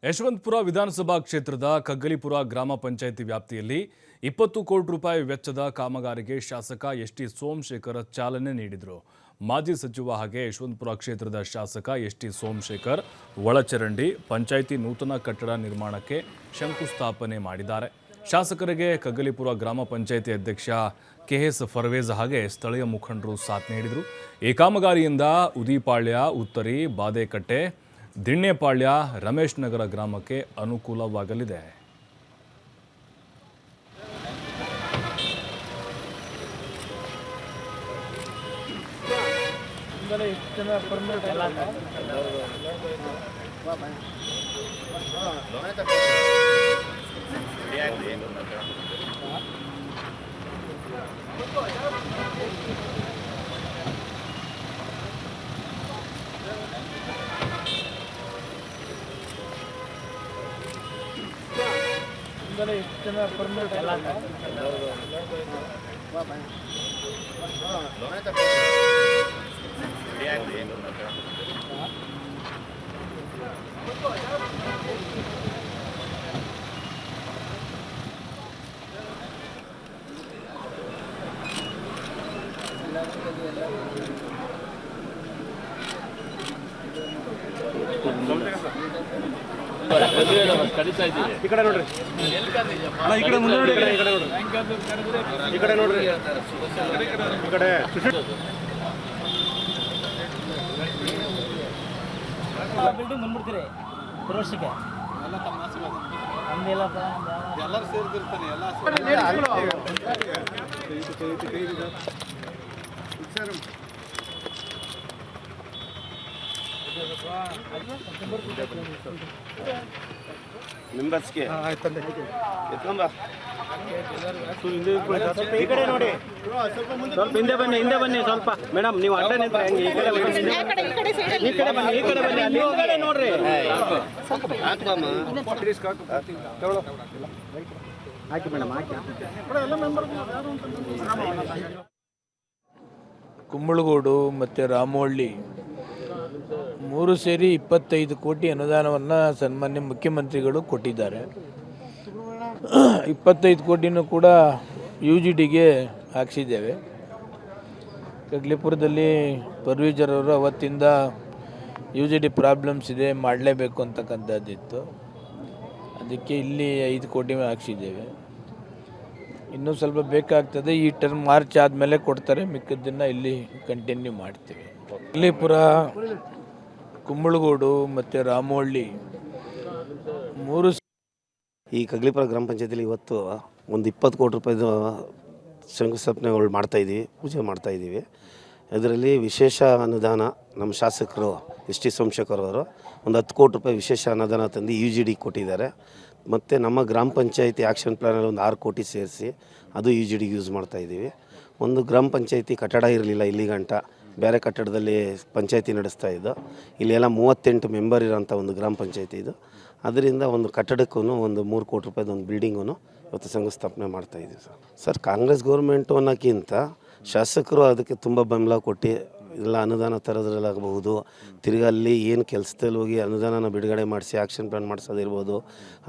ಯಶವಂತಪುರ ವಿಧಾನಸಭಾ ಕ್ಷೇತ್ರದ ಕಗ್ಗಲಿಪುರ ಗ್ರಾಮ ಪಂಚಾಯಿತಿ ವ್ಯಾಪ್ತಿಯಲ್ಲಿ 20 ಕೋಟಿ ರೂಪಾಯಿ ವೆಚ್ಚದ ಕಾಮಗಾರಿಗೆ ಶಾಸಕ ಎಸ್.ಟಿ. ಸೋಮಶೇಖರ್ ಚಾಲನೆ ನೀಡಿದರು. ಮಾಜಿ ಸಚಿವ ಹಾಗೆ ಯಶವಂತಪುರ ಕ್ಷೇತ್ರದ ಶಾಸಕ ಎಸ್.ಟಿ. ಸೋಮಶೇಖರ್ ಒಳಚರಂಡಿ ಪಂಚಾಯಿತಿ ನೂತನ ಕಟ್ಟಡ ನಿರ್ಮಾಣಕ್ಕೆ ಶಂಕುಸ್ಥಾಪನೆ ಮಾಡಿದ್ದಾರೆ. ಶಾಸಕರಿಗೆ ಕಗ್ಗಲಿಪುರ ಗ್ರಾಮ ಪಂಚಾಯಿತಿ ಅಧ್ಯಕ್ಷ ಕೆ.ಎಸ್. ಫರ್ವೇಜ್ ಹಾಗೆ ಸ್ಥಳೀಯ ಮುಖಂಡರು ಸಾಥ್ ನೀಡಿದರು. ಈ ಕಾಮಗಾರಿಯಿಂದ ಉದಿಪಾಳ್ಯ, ಉತ್ತರಿ, ಬಾದೇಕಟ್ಟೆ, ದಿಣ್ಣೆಪಾಳ್ಯ, ರಮೇಶ್ ನಗರ ಗ್ರಾಮಕ್ಕೆ ಅನುಕೂಲವಾಗಲಿದೆ. ಕಡಿತಾ ಇದ್ದೀವಿ. ಈ ಕಡೆ ನೋಡ್ರಿ, ಈ ಕಡೆ ಮುಂದೆ ನೋಡಿ, ಈ ಕಡೆ ನೋಡ್ರಿ, ಈ ಕಡೆ ನೋಡ್ರಿ, ಈ ಕಡೆ ಬಿಲ್ಡಿಂಗ್ ಬಂದ್ಬಿಡ್ತೀರಿ ವರ್ಷಕ್ಕೆ ಎಲ್ಲರೂ ಸೇರ್ತಿರ್ತಾನೆ. ಮೆಂಬರ್ಸ್ಗೆ ಎತ್ಕೊಂಬ, ಈ ಕಡೆ ನೋಡಿ, ಸ್ವಲ್ಪ ಹಿಂದೆ ಬನ್ನಿ, ಹಿಂದೆ ಬನ್ನಿ ಸ್ವಲ್ಪ. ಮೇಡಮ್ ನೀವು ಅಡ್ಡ ನಿಂತ್ರೆ ಹೆಂಗೆ? ಈ ಕಡೆ ಬನ್ನಿ, ಈ ಕಡೆ ಬನ್ನಿ, ಈ ಕಡೆ ಬನ್ನಿ, ಅಲ್ಲಿ ಕಡೆ ನೋಡ್ರಿ. ಹಾಕಿ ಮೇಡಮ್, ಹಾಕಿ. ಕುಂಬಳಗೋಡು ಮತ್ತು ರಾಮವಳ್ಳಿ ಮೂರು ಸೇರಿ 25 ಕೋಟಿ ಅನುದಾನವನ್ನು ಸನ್ಮಾನ್ಯ ಮುಖ್ಯಮಂತ್ರಿಗಳು ಕೊಟ್ಟಿದ್ದಾರೆ. 25 ಕೋಟಿನೂ ಕೂಡ UGDಗೆ ಹಾಕ್ಸಿದ್ದೇವೆ. ಕಗ್ಲಿಪುರದಲ್ಲಿ ಪರ್ವಿಜರವರು ಅವತ್ತಿಂದ UGD ಪ್ರಾಬ್ಲಮ್ಸ್ ಇದೆ, ಮಾಡಲೇಬೇಕು ಅಂತಕ್ಕಂಥದ್ದಿತ್ತು. ಅದಕ್ಕೆ ಇಲ್ಲಿ 5 ಕೋಟಿ ಹಾಕ್ಸಿದ್ದೇವೆ. ಇನ್ನೂ ಸ್ವಲ್ಪ ಬೇಕಾಗ್ತದೆ. ಈ ಟರ್ಮ್ ಮಾರ್ಚ್ ಆದಮೇಲೆ ಕೊಡ್ತಾರೆ, ಮಿಕ್ಕಿದ್ದನ್ನು ಇಲ್ಲಿ ಕಂಟಿನ್ಯೂ ಮಾಡ್ತೀವಿ. ಕಗ್ಲಿಪುರ, ಕುಂಬಳಗೋಡು ಮತ್ತು ರಾಮವಳ್ಳಿ ಮೂರು ಈ ಕಗ್ಲಿಪುರ ಗ್ರಾಮ ಪಂಚಾಯತಿಲಿ ಇವತ್ತು ಒಂದು 20 ಕೋಟಿ ರೂಪಾಯಿದು ಶಂಕುಸ್ಥಾಪನೆಗಳು ಮಾಡ್ತಾಯಿದ್ದೀವಿ, ಪೂಜೆ ಮಾಡ್ತಾಯಿದ್ದೀವಿ. ಇದರಲ್ಲಿ ವಿಶೇಷ ಅನುದಾನ ನಮ್ಮ ಶಾಸಕರು ಎಸ್.ಟಿ. ಸೋಮಶೇಖರ್ ಅವರು ಒಂದು 10 ಕೋಟಿ ರೂಪಾಯಿ ವಿಶೇಷ ಅನುದಾನ ತಂದು UGD ಕೊಟ್ಟಿದ್ದಾರೆ. ಮತ್ತು ನಮ್ಮ ಗ್ರಾಮ ಪಂಚಾಯತಿ ಆ್ಯಕ್ಷನ್ ಪ್ಲ್ಯಾನಲ್ಲಿ ಒಂದು 6 ಕೋಟಿ ಸೇರಿಸಿ ಅದು UGDಗೆ ಯೂಸ್ ಮಾಡ್ತಾಯಿದ್ದೀವಿ. ಒಂದು ಗ್ರಾಮ ಪಂಚಾಯತಿ ಕಟ್ಟಡ ಇರಲಿಲ್ಲ, ಇಲ್ಲಿ ಗಂಟ ಬೇರೆ ಕಟ್ಟಡದಲ್ಲಿ ಪಂಚಾಯತಿ ನಡೆಸ್ತಾ ಇದ್ದು. ಇಲ್ಲೆಲ್ಲ 38 ಮೆಂಬರ್ ಇರೋಂಥ ಒಂದು ಗ್ರಾಮ ಪಂಚಾಯತಿ ಇದು. ಅದರಿಂದ ಒಂದು ಕಟ್ಟಡಕ್ಕೂ ಒಂದು 3 ಕೋಟಿ ರೂಪಾಯಿದು ಒಂದು ಬಿಲ್ಡಿಂಗೂ ಇವತ್ತು ಶಂಕುಸ್ಥಾಪನೆ ಮಾಡ್ತಾಯಿದ್ದೀವಿ. ಸರ್ ಕಾಂಗ್ರೆಸ್ ಗೌರ್ಮೆಂಟು ಅನ್ನೋಕ್ಕಿಂತ ಶಾಸಕರು ಅದಕ್ಕೆ ತುಂಬ ಬೆಂಬಲ ಕೊಟ್ಟು ಎಲ್ಲ ಅನುದಾನ ತರೋದ್ರಲ್ಲಾಗಬಹುದು, ತಿರ್ಗಿ ಅಲ್ಲಿ ಏನು ಕೆಲಸದಲ್ಲಿ ಹೋಗಿ ಅನುದಾನನ ಬಿಡುಗಡೆ ಮಾಡಿಸಿ ಆ್ಯಕ್ಷನ್ ಪ್ಲ್ಯಾನ್ ಮಾಡಿಸೋದಿರ್ಬೋದು,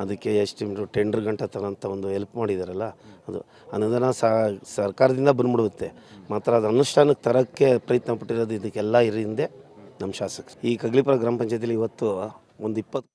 ಅದಕ್ಕೆ ಎಷ್ಟು ಟೆಂಡರ್ ಗಂಟೆ ತರೋಂಥ ಒಂದು ಹೆಲ್ಪ್ ಮಾಡಿದಾರಲ್ಲ, ಅದು ಅನುದಾನ ಸರ್ಕಾರದಿಂದ ಬಂದ್ಬಿಡುತ್ತೆ. ಮಾತ್ರ ಅದು ಅನುಷ್ಠಾನಕ್ಕೆ ತರೋಕ್ಕೆ ಪ್ರಯತ್ನ ಪಟ್ಟಿರೋದು ಇದಕ್ಕೆಲ್ಲ ಹಿಂದೆ ನಮ್ಮ ಶಾಸಕರು. ಈ ಕಗ್ಲಿಪುರ ಗ್ರಾಮ ಪಂಚಾಯತಿಲಿ ಇವತ್ತು ಒಂದು 20